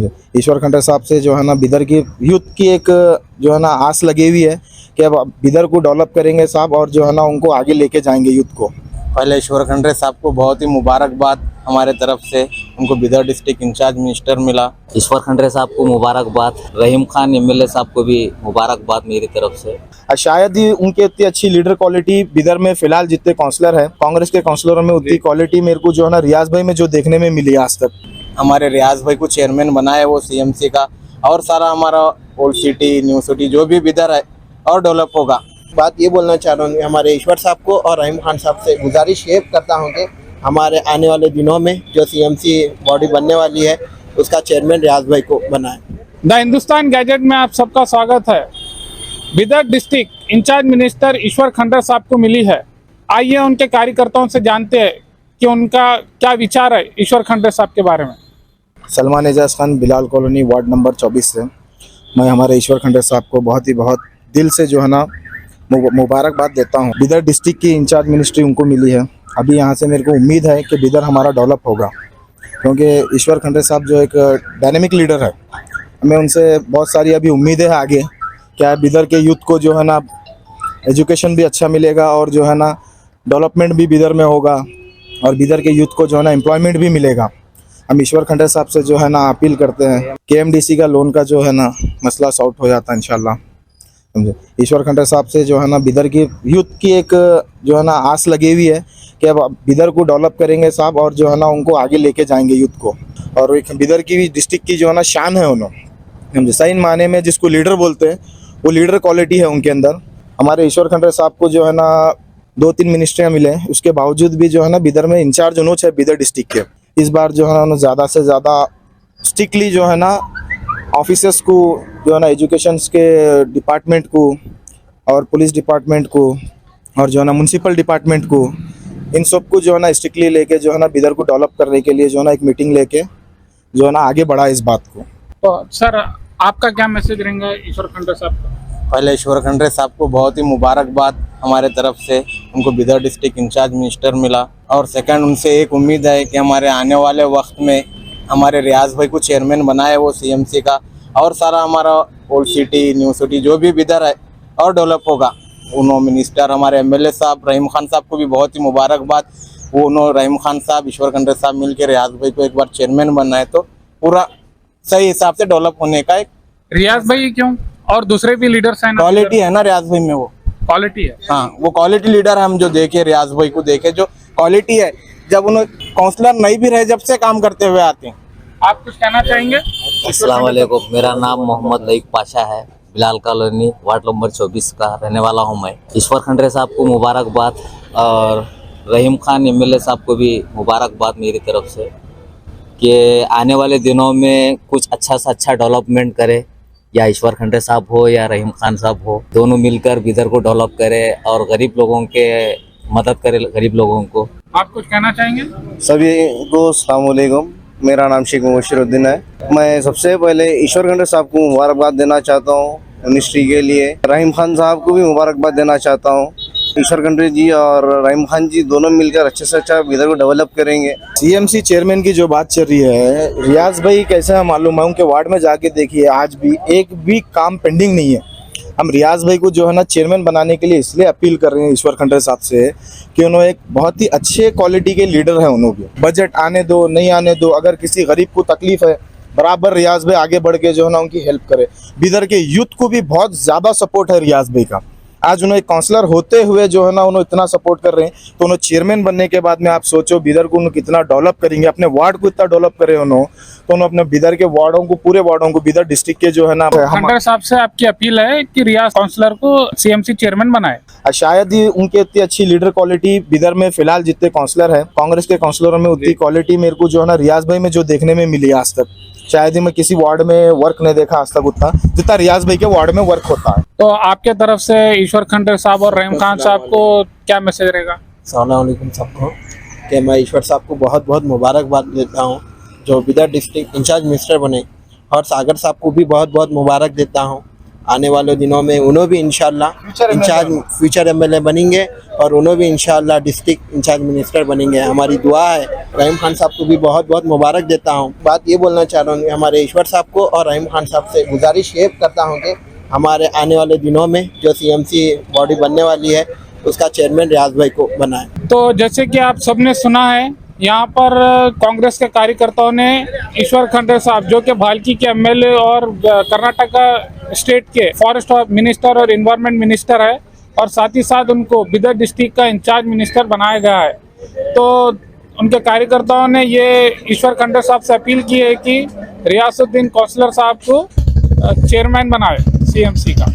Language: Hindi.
समझे। ईश्वर खंडर साहब से जो है ना बिदर की यूथ की एक जो है ना आस लगी हुई है कि अब बिदर को डेवलप करेंगे साहब और जो है ना उनको आगे लेके जाएंगे यूथ को। पहले ईश्वर खंडरे साहब को बहुत ही मुबारकबाद हमारे तरफ से, उनको बिदर डिस्ट्रिक्ट इंचार्ज मिनिस्टर मिला। ईश्वर खंडरे साहब को मुबारकबाद, रहीम खान एमएलए साहब को भी मुबारकबाद मेरी तरफ से। शायद ही उनकी इतनी अच्छी लीडर क्वालिटी बिदर में फिलहाल जितने काउंसलर है कांग्रेस के काउंसलरों में उतनी क्वालिटी मेरे को जो है ना रियाज भाई में जो देखने में मिली आज तक। हमारे रियाज भाई को चेयरमैन बनाया वो सीएमसी का, और सारा हमारा ओल्ड सिटी न्यू सिटी जो भी बिदर है और डेवलप होगा। बात ये बोलना चाह रहा हूँ हमारे ईश्वर साहब को और रहीम खान साहब से गुजारिश ये करता हूँ कि हमारे आने वाले दिनों में जो सीएमसी बॉडी बनने वाली है उसका चेयरमैन रियाज भाई को बनाएं। द हिंदुस्तान गैजेट में आप सबका स्वागत है। बिदर डिस्ट्रिक्ट इंचार्ज मिनिस्टर ईश्वर खंडर साहब को मिली है। आइए उनके कार्यकर्ताओं से जानते हैं कि उनका क्या विचार है ईश्वर खंडर साहब के बारे में। Salman Ejaz Khan, Bilal colony, ward number 24 से मैं हमारे ईश्वर खंडर साहब को बहुत दिल से जो है ना मुबारकबाद देता हूँ। बिदर डिस्ट्रिक्ट की इंचार्ज मिनिस्ट्री उनको मिली है। अभी यहाँ से मेरे को उम्मीद है कि बिदर हमारा डेवलप होगा, क्योंकि ईश्वर खंडरे साहब जो एक डायनेमिक लीडर है, हमें उनसे बहुत सारी अभी उम्मीदें हैं आगे। क्या बिदर के यूथ को जो है ना एजुकेशन भी अच्छा मिलेगा और जो है ना डेवलपमेंट भी बिदर में होगा और बिदर के यूथ को जो है ना एम्प्लॉयमेंट भी मिलेगा। हम ईश्वर खंडरे साहब से जो है ना अपील करते हैं KMDC का लोन का जो है ना मसला सॉल्व हो जाता है इंशाल्लाह, समझे। ईश्वर खंडर साहब से जो है ना बिदर की यूथ की एक जो है ना आस लगी हुई है कि अब बिदर को डेवलप करेंगे साहब और जो है ना उनको आगे लेके जाएंगे यूथ को। और एक बिदर की भी डिस्ट्रिक्ट की जो है ना शान है उन्होंने, समझे। सही माने में जिसको लीडर बोलते हैं वो लीडर क्वालिटी है उनके अंदर। हमारे ईश्वर खंडर साहब को जो है ना 2-3 मिनिस्ट्रियाँ मिले, उसके बावजूद भी जो है ना बिदर में इंचार्ज उन्होंने है बिदर डिस्ट्रिक्ट के। इस बार जो है ना उन्होंने ज़्यादा से ज़्यादा स्ट्रिक्टली जो है ना ऑफिसर्स को जो है ना एजुकेशन के डिपार्टमेंट को और पुलिस डिपार्टमेंट को और जो है ना म्यूनसिपल डिपार्टमेंट को, इन सबको जो है ना स्ट्रिक्टली लेके जो है ना बिदर को डेवलप करने के लिए जो है ना एक मीटिंग लेके जो है ना आगे बढ़ा इस बात को। तो सर आपका क्या मैसेज रहेगा ईश्वर खंडर साहब का? पहले ईश्वर खंडरे साहब को बहुत ही मुबारकबाद हमारे तरफ से, उनको बिदर डिस्ट्रिक्ट इंचार्ज मिनिस्टर मिला। और सेकंड, उनसे एक उम्मीद है कि हमारे आने वाले वक्त में हमारे रियाज भाई को चेयरमैन बनाया वो सीएमसी का, और सारा हमारा ओल्ड सिटी न्यू सिटी जो भी बिदर है और डेवलप होगा। उन्होंने मिनिस्टर हमारे एमएलए साहब रहीम खान साहब को भी बहुत ही मुबारकबाद। वो उन्होंने रहीम खान साहब ईश्वर खंडरे साहब मिलकर रियाज भाई को एक बार चेयरमैन बनाए तो पूरा सही हिसाब से डेवलप होने का एक रियाज भाई क्यों, और दूसरे भी लीडर्स हैं ना? क्वालिटी है ना रियाज भाई में, वो क्वालिटी है। हाँ, वो क्वालिटी लीडर हम जो देखे रियाज भाई को देखे, जो क्वालिटी है, जब उन्हें काउंसलर नहीं भी रहे जब से काम करते हुए आते हैं। आप कुछ कहना चाहेंगे? अस्सलाम वालेकुम, मेरा नाम मोहम्मद लईक पाशा है, बिलाल कॉलोनी, वार्ड नंबर 24 का रहने वाला हूं मैं। ईश्वर खंडरे साहब को मुबारकबाद और रहीम खान एमएलए साहब को भी मुबारकबाद मेरी तरफ से कि आने वाले दिनों में कुछ अच्छा से अच्छा डेवलपमेंट करे, या ईश्वर खंडरे साहब हो या रहीम खान साहब हो, दोनों मिलकर बिदर को डेवलप करे और गरीब लोगों के मदद करे, गरीब लोगों को। आप कुछ कहना चाहेंगे? सभी को अस्सलाम वालेकुम, मेरा नाम शेख मुबशिरुद्दीन है। मैं सबसे पहले ईश्वर खंडर साहब को मुबारकबाद देना चाहता हूँ मिनिस्ट्री के लिए। रहीम खान साहब को भी मुबारकबाद देना चाहता हूँ। ईश्वर खंडरे जी और रहीम खान जी दोनों मिलकर अच्छे से अच्छा बिदर को डेवलप करेंगे। CMC चेयरमैन की जो बात चल रही है, रियाज भाई कैसे है मालूम है, उनके वार्ड में जाके देखिए आज भी एक भी काम पेंडिंग नहीं है। हम रियाज भाई को जो है ना चेयरमैन बनाने के लिए इसलिए अपील कर रहे हैं ईश्वर खंडरे साहब से कि उन्होंने एक बहुत ही अच्छे क्वालिटी के लीडर है। उन्होंने बजट आने दो नहीं आने दो, अगर किसी गरीब को तकलीफ है बराबर रियाज भाई आगे बढ़ के जो है ना उनकी हेल्प करे। बिदर के यूथ को भी बहुत ज़्यादा सपोर्ट है रियाज भाई का। आज उन्हें काउंसलर होते हुए जो है ना उन्हें इतना सपोर्ट कर रहे हैं, तो उन्हें चेयरमैन बनने के बाद में आप सोचो बिदर को उन्हें कितना डेवलप करेंगे, अपने वार्ड को इतना डेवलप करे उन्होंने, तो उन्होंने अपने बिदर के वार्डों को, पूरे वार्डों को, बिदर डिस्ट्रिक्ट के जो है ना खंडर साहब से आपकी अपील है कि रियाज काउंसलर को CMC चेयरमैन बनाए। शायद ही उनकी इतनी अच्छी लीडर क्वालिटी बिदर में फिलहाल जितने काउंसलर है कांग्रेस के काउंसलरों में उतनी क्वालिटी मेरे को जो है ना रियाज भाई में जो देखने में मिली आज तक। शायद ही मैं किसी वार्ड में वर्क नहीं देखा आज तक उतना जितना रियाज भाई के वार्ड में वर्क होता है। तो आपके तरफ से ईश्वर खंडर साहब और रहीम खान साहब को क्या मैसेज रहेगा? अस्सलाम वालेकुम सबको, कि मैं ईश्वर साहब को बहुत मुबारकबाद देता हूँ जो बिदर डिस्ट्रिक्ट इंचार्ज मिनिस्टर बने, और सागर साहब को भी बहुत मुबारक देता हूँ आने वाले दिनों में उन्होंने भी इंशाल्लाह इंचार्ज फ्यूचर एमएलए बनेंगे और उन्होंने भी इंशाल्लाह डिस्ट्रिक्ट इंचार्ज मिनिस्टर बनेंगे। हमारी दुआ है। रहीम खान साहब को भी बहुत बहुत मुबारक देता हूँ। बात ये बोलना चाह रहा हूँ कि हमारे ईश्वर साहब को और रहीम खान साहब से गुजारिश ये करता हूँ कि हमारे आने वाले दिनों में जो सीएमसी बॉडी बनने वाली है उसका चेयरमैन रियाज भाई को बनाए। तो जैसे कि आप सबने सुना है, यहाँ पर कांग्रेस के कार्यकर्ताओं ने ईश्वर खंडे साहब जो कि भालकी के एमएलए और कर्नाटका स्टेट के फॉरेस्ट मिनिस्टर और इन्वायरमेंट मिनिस्टर है, और साथ ही साथ उनको बिदर डिस्ट्रिक्ट का इंचार्ज मिनिस्टर बनाया गया है। तो उनके कार्यकर्ताओं ने ये ईश्वर खंडे साहब से अपील की है कि रियासुद्दीन कौंसलर साहब को चेयरमैन बनाए सीएमसी का।